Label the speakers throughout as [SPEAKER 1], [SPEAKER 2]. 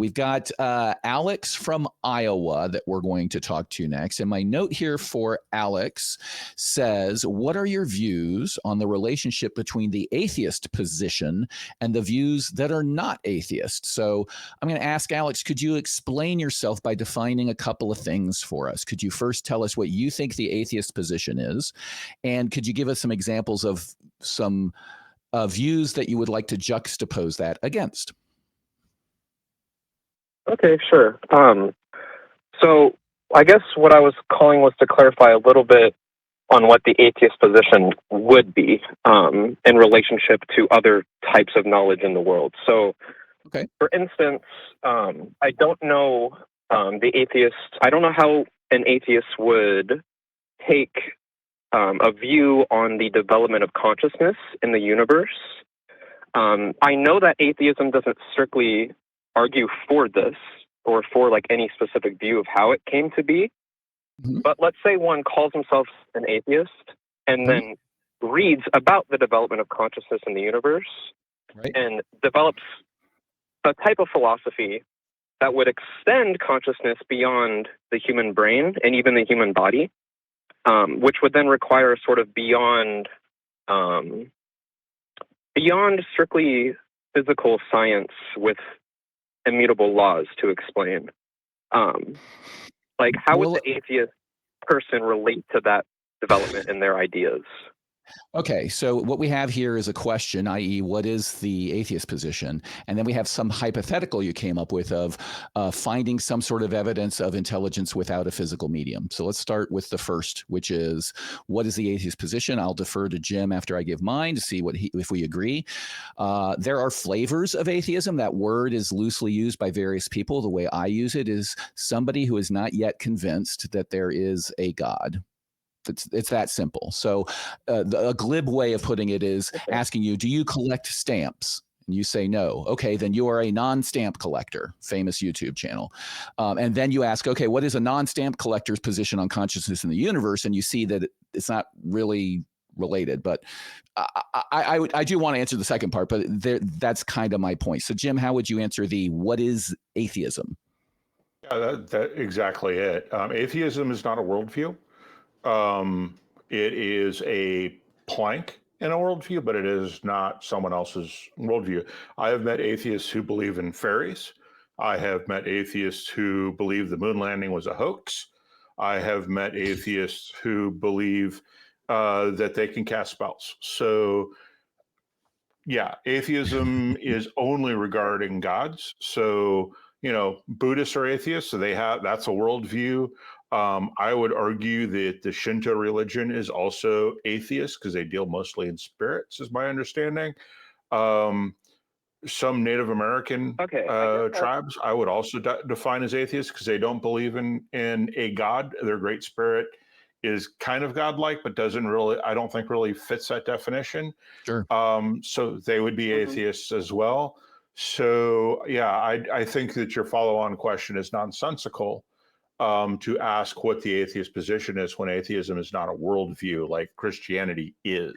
[SPEAKER 1] we've got Alex from Iowa that we're going to talk to next. And my note here for Alex says, what are your views on the relationship between the atheist position and the views that are not atheist? So I'm going to ask Alex, could you explain yourself by defining a couple of things for us? Could you first tell us what you think the atheist position is? And could you give us some examples of some views that you would like to juxtapose that against?
[SPEAKER 2] Okay, sure. So I guess what I was calling was to clarify a little bit on what the atheist position would be in relationship to other types of knowledge in the world. So,
[SPEAKER 1] okay.
[SPEAKER 2] For instance, I don't know I don't know how an atheist would take a view on the development of consciousness in the universe. I know that atheism doesn't strictly argue for this or for like any specific view of how it came to be.
[SPEAKER 1] Mm-hmm.
[SPEAKER 2] But let's say one calls himself an atheist and then reads about the development of consciousness in the universe and develops a type of philosophy that would extend consciousness beyond the human brain and even the human body, which would then require sort of beyond strictly physical science with immutable laws to explain. Like, how would the atheist person relate to that development in their ideas?
[SPEAKER 1] Okay, so what we have here is a question, i.e., what is the atheist position? And then we have some hypothetical you came up with of finding some sort of evidence of intelligence without a physical medium. So let's start with the first, which is, what is the atheist position? I'll defer to Jim after I give mine to see if we agree. There are flavors of atheism. That word is loosely used by various people. The way I use it is somebody who is not yet convinced that there is a God. It's that simple. So a glib way of putting it is asking you, do you collect stamps? And you say no. Okay, then you are a non-stamp collector, famous YouTube channel. And then you ask, okay, what is a non-stamp collector's position on consciousness in the universe? And you see that it's not really related. But I do want to answer the second part, but that's kind of my point. So Jim, how would you answer what is atheism?
[SPEAKER 3] Yeah, that's exactly it. Atheism is not a worldview. It is a plank in a worldview, but it is not someone else's worldview. I have met atheists who believe in fairies. I have met atheists who believe the moon landing was a hoax. I have met atheists who believe that they can cast spells. So, yeah, atheism is only regarding gods. So, Buddhists are atheists, so that's a worldview. I would argue that the Shinto religion is also atheist because they deal mostly in spirits, is my understanding. Some Native American tribes I would also define as atheists because they don't believe in a god. Their great spirit is kind of godlike, but I don't think really fits that definition.
[SPEAKER 1] Sure.
[SPEAKER 3] So they would be atheists as well. So yeah, I think that your follow-on question is nonsensical. To ask what the atheist position is when atheism is not a worldview like Christianity is.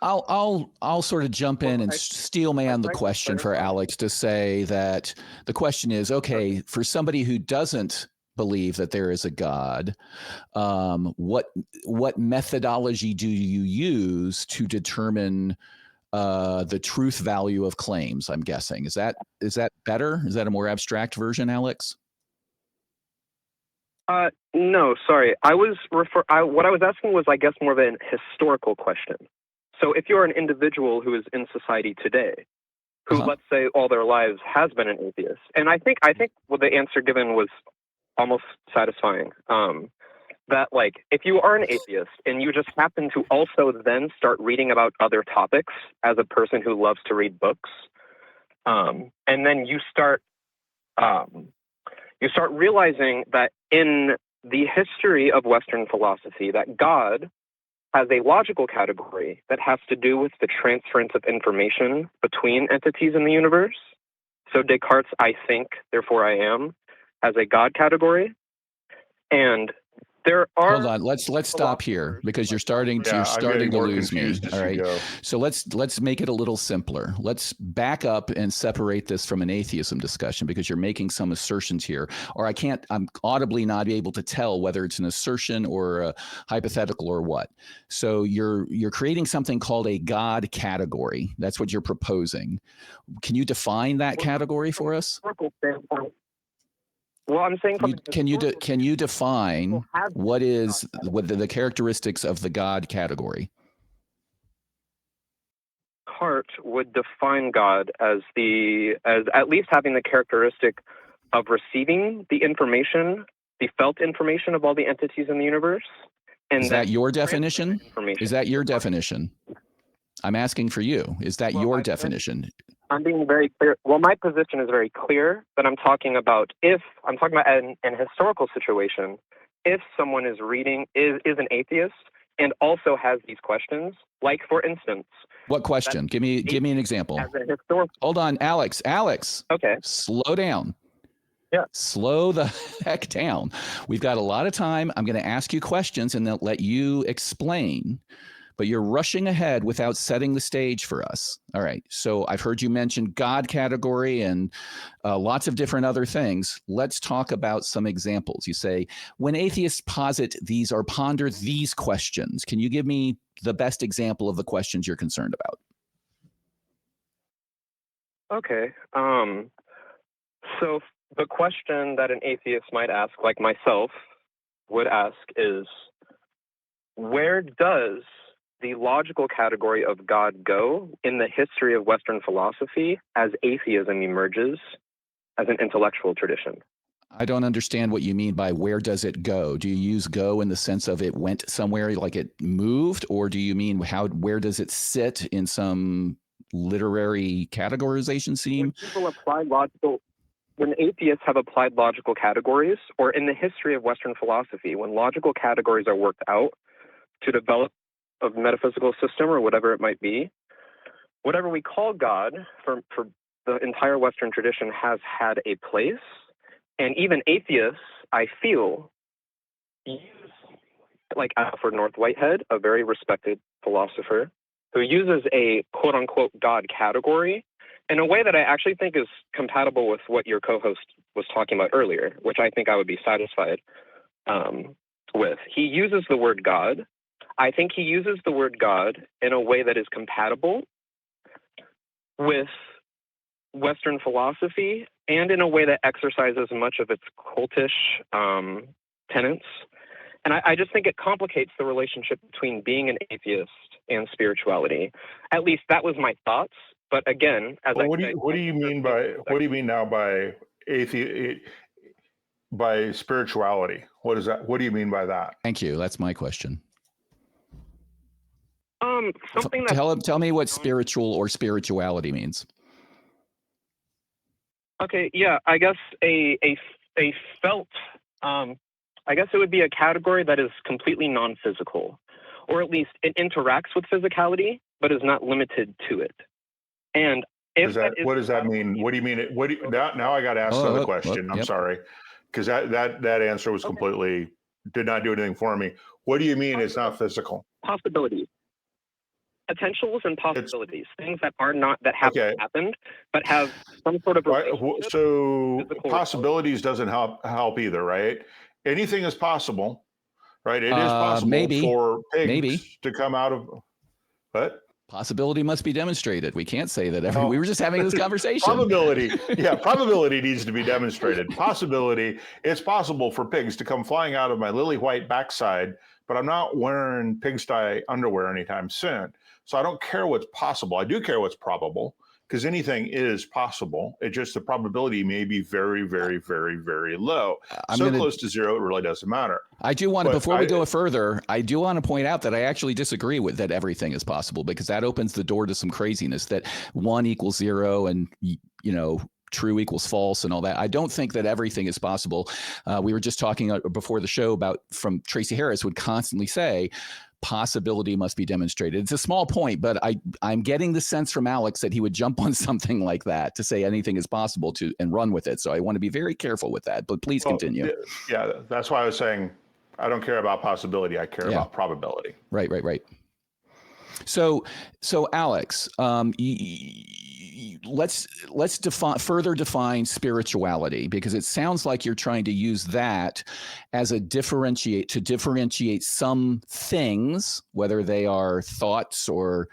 [SPEAKER 1] I'll sort of jump in and steel man the question for Alex to say that the question is, okay, for somebody who doesn't believe that there is a God, what methodology do you use to determine the truth value of claims? I'm guessing is that better? Is that a more abstract version, Alex?
[SPEAKER 2] No, sorry. What I was asking was, I guess, more of an historical question. So if you're an individual who is in society today, who, let's say, all their lives has been an atheist, and I think what the answer given was almost satisfying. That, like, if you are an atheist and you just happen to also then start reading about other topics as a person who loves to read books, and then you start realizing that in the history of Western philosophy, that God has a logical category that has to do with the transference of information between entities in the universe. So Descartes' I think, therefore I am, has a God category. And there are.
[SPEAKER 1] Hold on. Let's stop here because you're starting
[SPEAKER 3] Yeah, I'm getting
[SPEAKER 1] to
[SPEAKER 3] more
[SPEAKER 1] lose me.
[SPEAKER 3] confused as
[SPEAKER 1] All
[SPEAKER 3] you
[SPEAKER 1] right.
[SPEAKER 3] go.
[SPEAKER 1] So let's make it a little simpler. Let's back up and separate this from an atheism discussion because you're making some assertions here, or I'm audibly not able to tell whether it's an assertion or a hypothetical or what. So you're creating something called a God category. That's what you're proposing. Can you define that category for us?
[SPEAKER 2] Well, I'm saying
[SPEAKER 1] Can you define what the characteristics of the God category?
[SPEAKER 2] Descartes would define God as at least having the characteristic of receiving the information, the felt information of all the entities in the universe. And
[SPEAKER 1] is that your definition? Is that your
[SPEAKER 2] to
[SPEAKER 1] definition? I'm asking for you. Is that your definition?
[SPEAKER 2] I'm being very clear. Well, my position is very clear that I'm talking about an historical situation, if someone is an atheist and also has these questions, like for instance.
[SPEAKER 1] What question? Give me an example.
[SPEAKER 2] As a historical.
[SPEAKER 1] Hold on, Alex.
[SPEAKER 2] Okay.
[SPEAKER 1] Slow down.
[SPEAKER 2] Yeah.
[SPEAKER 1] Slow the heck down. We've got a lot of time. I'm going to ask you questions and then let you explain. But you're rushing ahead without setting the stage for us. All right. So I've heard you mention God category and lots of different other things. Let's talk about some examples. You say, when atheists posit these or ponder these questions, can you give me the best example of the questions you're concerned about?
[SPEAKER 2] Okay. So the question that an atheist might ask, like myself would ask, is where does the logical category of God go in the history of Western philosophy as atheism emerges as an intellectual tradition?
[SPEAKER 1] I don't understand what you mean by where does it go. Do you use go in the sense of it went somewhere, like it moved, or do you mean where does it sit in some literary categorization scheme?
[SPEAKER 2] When atheists have applied logical categories, or in the history of Western philosophy, when logical categories are worked out to develop a metaphysical system or whatever it might be, whatever we call God for the entire Western tradition has had a place. And even atheists, I feel, use, like Alfred North Whitehead, a very respected philosopher, who uses a quote-unquote God category in a way that I actually think is compatible with what your co-host was talking about earlier, which I think I would be satisfied with. He uses the word God. I think he uses the word God in a way that is compatible with Western philosophy and in a way that exercises much of its cultish tenets. And I just think it complicates the relationship between being an atheist and spirituality. At least that was my thoughts. But again,
[SPEAKER 3] what do you mean now by by spirituality? What is that? What do you mean by that?
[SPEAKER 1] Thank you. That's my question.
[SPEAKER 2] Something that
[SPEAKER 1] tell me what spiritual or spirituality means.
[SPEAKER 2] Okay, yeah, I guess a felt. I guess it would be a category that is completely non-physical, or at least it interacts with physicality, but is not limited to it. And
[SPEAKER 3] what does that mean? What do you mean? Now I got to ask another question. I'm sorry, because that answer was completely did not do anything for me. What do you mean it's not physical?
[SPEAKER 2] Possibilities, potentials, and possibilities. Things that are not that haven't happened, but have some sort of.
[SPEAKER 3] So possibilities doesn't help either, right? Anything is possible, right? It is possible for pigs to come out of what?
[SPEAKER 1] Possibility must be demonstrated. We can't say that we were just having this conversation.
[SPEAKER 3] Probability needs to be demonstrated. Possibility, it's possible for pigs to come flying out of my lily white backside, but I'm not wearing pigsty underwear anytime soon. So I don't care what's possible. I do care what's probable, because anything is possible. It's just the probability may be very, very, very, very low. Close to zero, it really doesn't matter.
[SPEAKER 1] I do want to, before we go further, I do want to point out that I actually disagree with that everything is possible, because that opens the door to some craziness that 1 equals 0 and, true equals false and all that. I don't think that everything is possible. We were just talking before the show about from Tracy Harris would constantly say, possibility must be demonstrated. It's a small point, but I'm getting the sense from Alex that he would jump on something like that to say anything is possible and run with it. So I want to be very careful with that, but please continue.
[SPEAKER 3] Yeah, that's why I was saying I don't care about possibility. I care about probability.
[SPEAKER 1] Right. So Alex, let's further define spirituality, because it sounds like you're trying to use that as to differentiate some things, whether they are thoughts or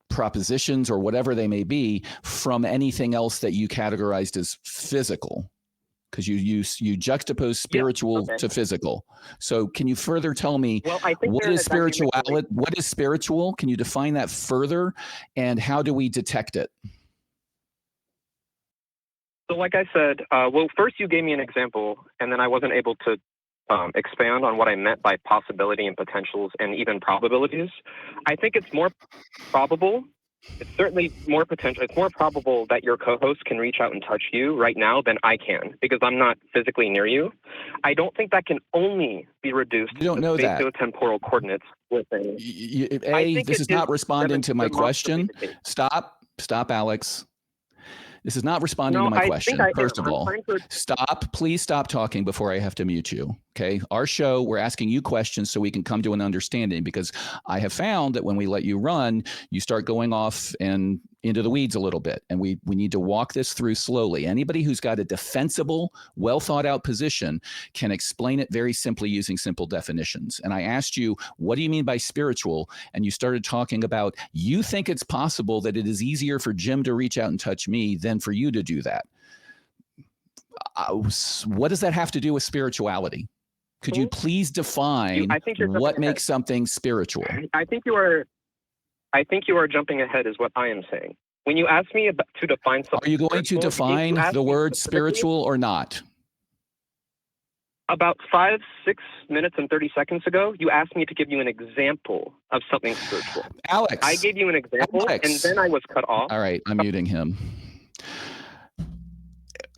[SPEAKER 1] propositions or whatever they may be, from anything else that you categorized as physical, because you juxtapose spiritual to physical. So can you further tell me what is spirituality? What is spiritual? Can you define that further, and how do we detect it?
[SPEAKER 2] So like I said, well, first you gave me an example, and then I wasn't able to expand on what I meant by possibility and potentials and even probabilities. I think it's more probable. It's certainly more potential. It's more probable that your co-host can reach out and touch you right now than I can, because I'm not physically near you. I don't think that can only be reduced to spatiotemporal coordinates within.
[SPEAKER 1] This is not responding to my question. Stop, Alex. This is not responding to my question. First of all, please stop talking before I have to mute you. Okay. Our show, we're asking you questions so we can come to an understanding, because I have found that when we let you run, you start going off and into the weeds a little bit. And we need to walk this through slowly. Anybody who's got a defensible, well thought out position can explain it very simply using simple definitions. And I asked you, what do you mean by spiritual? And you started talking about, you think it's possible that it is easier for Jim to reach out and touch me than for you to do that. What does that have to do with spirituality? Could you please define what makes something spiritual?
[SPEAKER 2] I think you are jumping ahead is what I am saying. When you ask me to define something,
[SPEAKER 1] are you going to define the word spiritual or not?
[SPEAKER 2] About 5, 6 minutes and 30 seconds ago, you asked me to give you an example of something spiritual.
[SPEAKER 1] Alex.
[SPEAKER 2] I gave you an example, and then I was cut off.
[SPEAKER 1] All right, I'm muting him.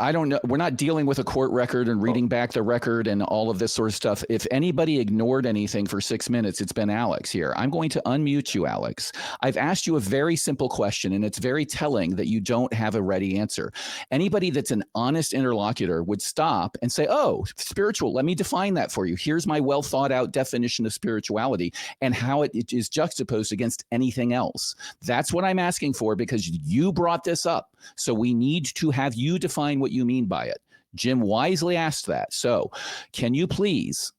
[SPEAKER 1] I don't know. We're not dealing with a court record and reading back the record and all of this sort of stuff. If anybody ignored anything for 6 minutes, it's been Alex here. I'm going to unmute you, Alex. I've asked you a very simple question, and it's very telling that you don't have a ready answer. Anybody that's an honest interlocutor would stop and say, oh, spiritual, let me define that for you. Here's my well thought out definition of spirituality and how it is juxtaposed against anything else. That's what I'm asking for, because you brought this up. So we need to have you define what you mean by it. Jim wisely asked that. So can you please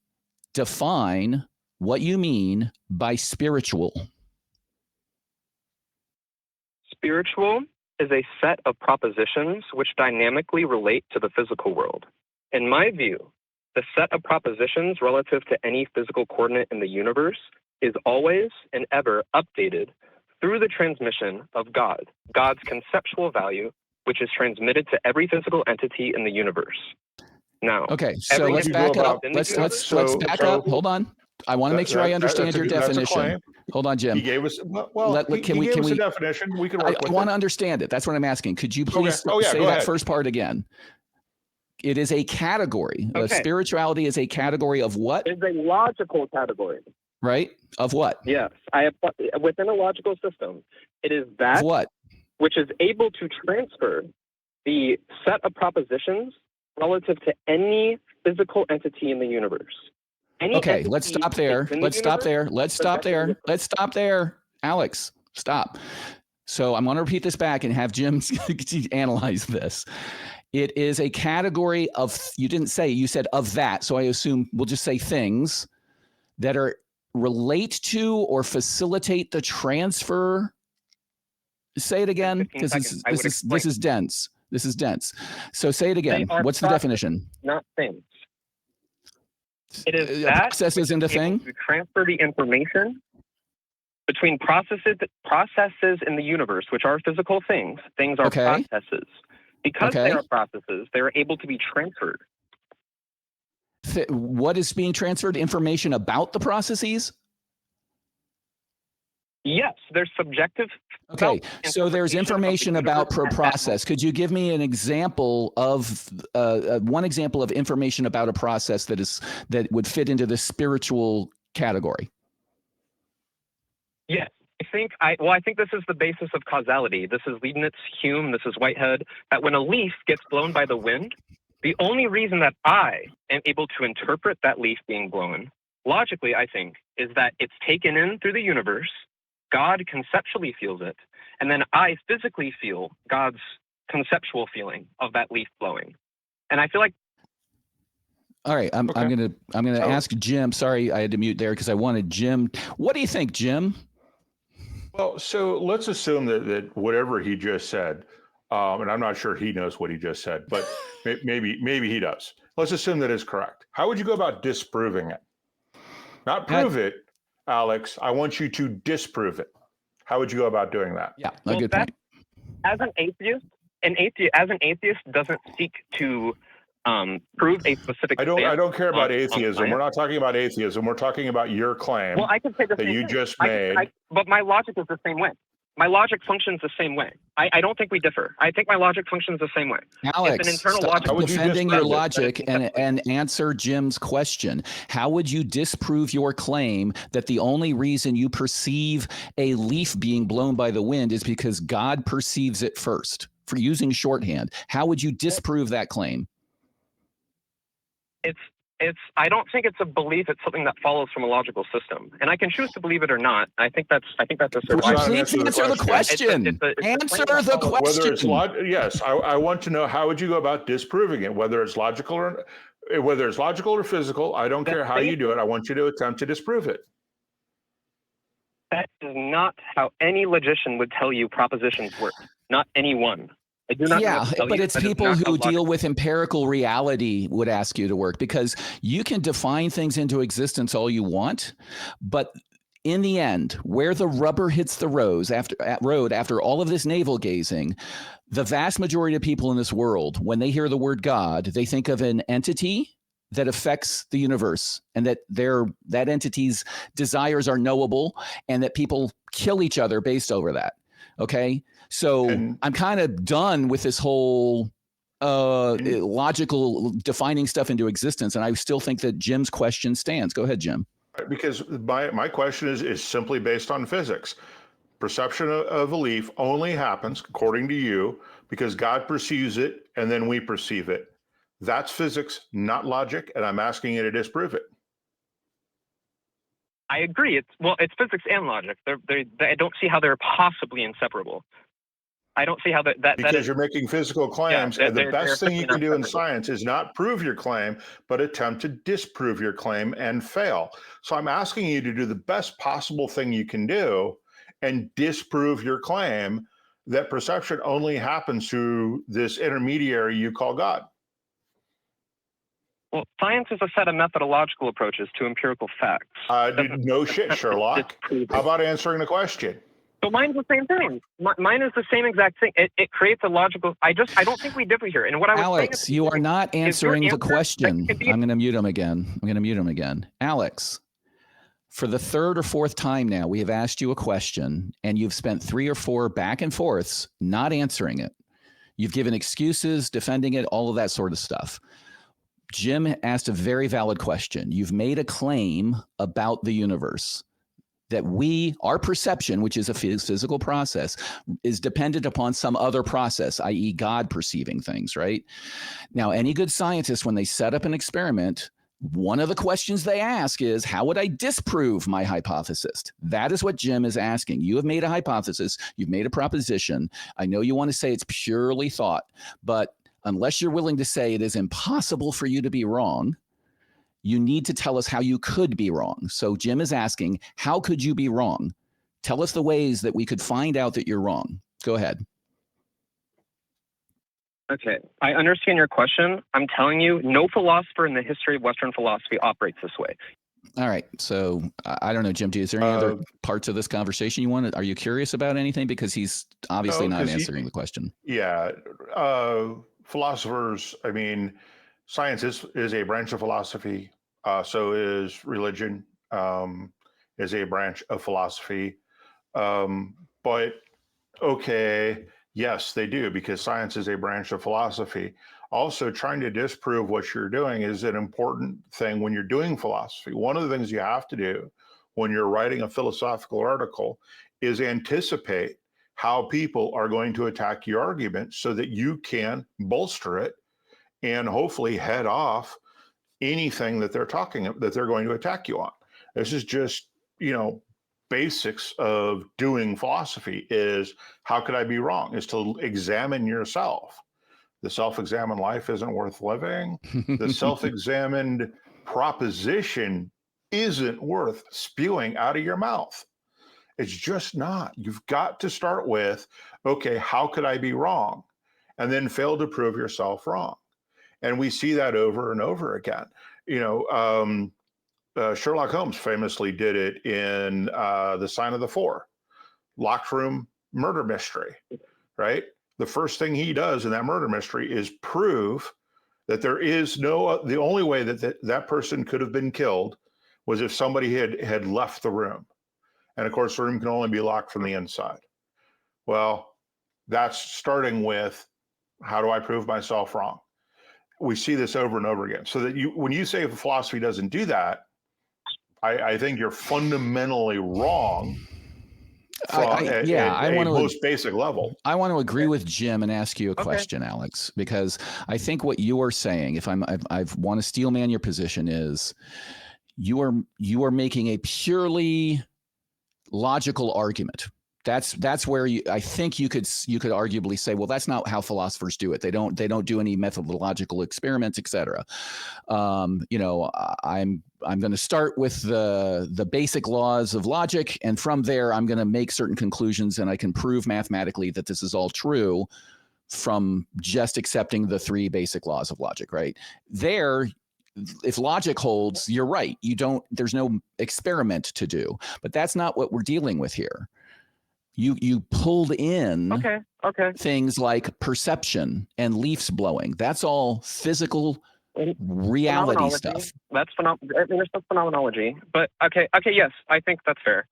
[SPEAKER 1] define what you mean by spiritual?
[SPEAKER 2] Spiritual is a set of propositions which dynamically relate to the physical world. In my view, the set of propositions relative to any physical coordinate in the universe is always and ever updated through the transmission of God, God's conceptual value, which is transmitted to every physical entity in the universe. Now,
[SPEAKER 1] okay, so let's back up. Let's back up. Hold on. I want to make sure I understand your definition. Hold on, Jim.
[SPEAKER 3] He gave us a definition. We can work with it.
[SPEAKER 1] I want to understand it. That's what I'm asking. Could you please say that first part again? It is a category. Spirituality is a category of what?
[SPEAKER 2] It's a logical category.
[SPEAKER 1] Right? Of what?
[SPEAKER 2] Yes. Within a logical system, it is that
[SPEAKER 1] of what?
[SPEAKER 2] Which is able to transfer the set of propositions relative to any physical entity in the universe.
[SPEAKER 1] Okay, let's stop there. Let's stop there. Alex, stop. So I'm going to repeat this back and have Jim analyze this. It is a category of, you said of that. So I assume we'll just say things that relate to or facilitate the transfer. Say it again, because this is dense. This is dense. So say it again. What's the definition?
[SPEAKER 2] Not things. It is that
[SPEAKER 1] processes into thing.
[SPEAKER 2] To transfer the information between processes in the universe, which are physical things. Things are processes. Because they are processes, they are able to be transferred.
[SPEAKER 1] What is being transferred? Information about the processes?
[SPEAKER 2] Yes, there's subjective.
[SPEAKER 1] Okay, so there's information about per process. Could you give me an example of one example of information about a process that would fit into the spiritual category?
[SPEAKER 2] Yes, I think this is the basis of causality. This is Leibniz, Hume, this is Whitehead. That when a leaf gets blown by the wind, The only reason that I am able to interpret that leaf being blown, logically, I think, is that it's taken in through the universe, God conceptually feels it, and then I physically feel God's conceptual feeling of that leaf blowing. And I feel like
[SPEAKER 1] all right, I'm gonna
[SPEAKER 3] So-
[SPEAKER 1] ask Jim. Sorry, I had to mute there because I wanted Jim. What do you think, Jim?
[SPEAKER 3] Well, so let's assume that whatever he just said, and I'm not sure he knows what he just said, but maybe he does. Let's assume that is correct. How would you go about disproving it? Not prove it, Alex. I want you to disprove it. How would you go about doing that?
[SPEAKER 1] Yeah,
[SPEAKER 2] Well,
[SPEAKER 1] good point.
[SPEAKER 2] as an atheist doesn't seek to prove a specific.
[SPEAKER 3] I don't care about atheism.
[SPEAKER 2] on
[SPEAKER 3] We're not talking about atheism. We're talking about your claim
[SPEAKER 2] Well, I can say the
[SPEAKER 3] that
[SPEAKER 2] same
[SPEAKER 3] you
[SPEAKER 2] thing.
[SPEAKER 3] just made.
[SPEAKER 2] But my logic is the same way. My logic functions the same way. I don't think we differ. I think my logic functions the same way.
[SPEAKER 1] Alex,
[SPEAKER 2] It's an internal
[SPEAKER 1] stop
[SPEAKER 2] logic.
[SPEAKER 3] How would you
[SPEAKER 1] defending your
[SPEAKER 3] disprove it?
[SPEAKER 1] logic and answer Jim's question. How would you disprove your claim that the only reason you perceive a leaf being blown by the wind is because God perceives it first? For using shorthand, how would you disprove that claim?
[SPEAKER 2] I don't think it's a belief. It's something that follows from a logical system, and I can choose to believe it or not. I think that's a
[SPEAKER 3] Would you
[SPEAKER 2] survival.
[SPEAKER 3] please
[SPEAKER 1] Answer the question. Answer the
[SPEAKER 3] Whether it's
[SPEAKER 1] question.
[SPEAKER 3] yes, I want to know how would you go about disproving it, whether it's logical or physical. I don't care how you do it. I want you to attempt to disprove it.
[SPEAKER 2] That is not how any logician would tell you propositions work. Not anyone. I do not know
[SPEAKER 1] Yeah,
[SPEAKER 2] what to tell
[SPEAKER 1] but
[SPEAKER 2] you.
[SPEAKER 1] it's
[SPEAKER 2] That is
[SPEAKER 1] people
[SPEAKER 2] not how
[SPEAKER 1] who
[SPEAKER 2] logic
[SPEAKER 1] deal with empirical reality would ask you to work, because you can define things into existence all you want, but in the end, where the rubber hits the road after all of this navel gazing, the vast majority of people in this world, when they hear the word God, they think of an entity that affects the universe, and that that entity's desires are knowable, and that people kill each other based over that. Okay, so I'm kind of done with this whole logical defining stuff into existence, and I still think that Jim's question stands. Go ahead, Jim.
[SPEAKER 3] Because my question is simply based on physics. Perception of a leaf only happens, according to you, because God perceives it and then we perceive it. That's physics, not logic, and I'm asking you to disprove it.
[SPEAKER 2] I agree. It's physics and logic. I don't see how they're possibly inseparable. I don't see how that
[SPEAKER 3] because
[SPEAKER 2] is,
[SPEAKER 3] you're making physical claims, and the best thing you can do in science is not prove your claim, but attempt to disprove your claim and fail. So I'm asking you to do the best possible thing you can do and disprove your claim that perception only happens through this intermediary you call God.
[SPEAKER 2] Well, science is a set of methodological approaches to empirical facts.
[SPEAKER 3] No shit, Sherlock. How about answering the question?
[SPEAKER 2] So mine's the same thing. Mine is the same exact thing. It creates a logical. I don't think we differ here. And what I was
[SPEAKER 1] Alex,
[SPEAKER 2] saying
[SPEAKER 1] you are not answering the question. I'm going to mute him again. Alex, for the third or fourth time now, we have asked you a question, and you've spent 3 or 4 back and forths not answering it. You've given excuses, defending it, all of that sort of stuff. Jim asked a very valid question. You've made a claim about the universe that our perception, which is a physical process, is dependent upon some other process, i.e. God perceiving things, right? Now, any good scientist, when they set up an experiment, one of the questions they ask is, how would I disprove my hypothesis? That is what Jim is asking. You have made a hypothesis. You've made a proposition. I know you want to say it's purely thought, but unless you're willing to say it is impossible for you to be wrong, you need to tell us how you could be wrong. So Jim is asking, how could you be wrong? Tell us the ways that we could find out that you're wrong. Go ahead.
[SPEAKER 2] Okay, I understand your question. I'm telling you, no philosopher in the history of Western philosophy operates this way.
[SPEAKER 1] All right. So I don't know, Jim, is there any other parts of this conversation you want? Are you curious about anything? Because he's obviously not answering the question.
[SPEAKER 3] Yeah. Philosophers, I mean, science is a branch of philosophy. So is religion, is a branch of philosophy. But okay, yes, they do, because science is a branch of philosophy. Also, trying to disprove what you're doing is an important thing when you're doing philosophy. One of the things you have to do when you're writing a philosophical article is anticipate how people are going to attack your argument so that you can bolster it and hopefully head off anything that they're going to attack you on. This is just, basics of doing philosophy is how could I be wrong? Is to examine yourself. The self-examined life isn't worth living. The self-examined proposition isn't worth spewing out of your mouth. It's just not. You've got to start with, okay, how could I be wrong? And then fail to prove yourself wrong. And we see that over and over again. Sherlock Holmes famously did it in The Sign of the Four, locked room murder mystery, right? The first thing he does in that murder mystery is prove that the only way that person could have been killed was if somebody had left the room. And of course, the room can only be locked from the inside. Well, that's starting with, how do I prove myself wrong? We see this over and over again. So that when you say philosophy doesn't do that, I think you're fundamentally wrong. Most basic level.
[SPEAKER 1] I want to agree with Jim and ask you a question, Alex, because I think what you are saying, if I want to steel man your position, is you are making a purely logical argument. That's where I think you could arguably say, well, that's not how philosophers do it. They don't do any methodological experiments, etc. I'm going to start with the basic laws of logic, and from there I'm going to make certain conclusions, and I can prove mathematically that this is all true from just accepting the three basic laws of logic. Right there. If logic holds, you're right. There's no experiment to do, but that's not what we're dealing with here. You pulled in things like perception and leaves blowing. That's all physical reality stuff.
[SPEAKER 2] That's phenomenology. But yes, I think that's fair.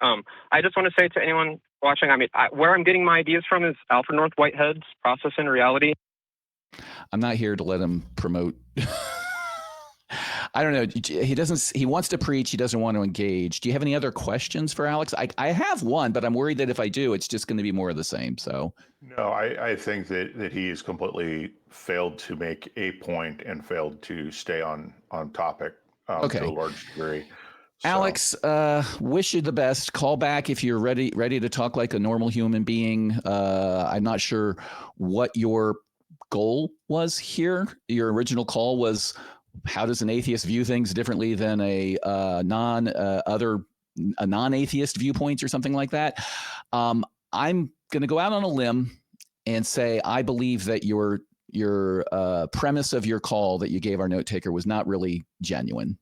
[SPEAKER 2] I just want to say to anyone watching, where I'm getting my ideas from is Alfred North Whitehead's Process and Reality.
[SPEAKER 1] I'm not here to let him promote. I don't know. He wants to preach. He doesn't want to engage. Do you have any other questions for Alex? I have one, but I'm worried that if I do, it's just going to be more of the same. So
[SPEAKER 3] no, I think that he has completely failed to make a point and failed to stay on topic to a large degree. So.
[SPEAKER 1] Alex, wish you the best. Call back if you're ready to talk like a normal human being. I'm not sure what your goal was here. Your original call was, how does an atheist view things differently than a non-atheist viewpoint or something like that? I'm going to go out on a limb and say I believe that your premise of your call that you gave our note taker was not really genuine.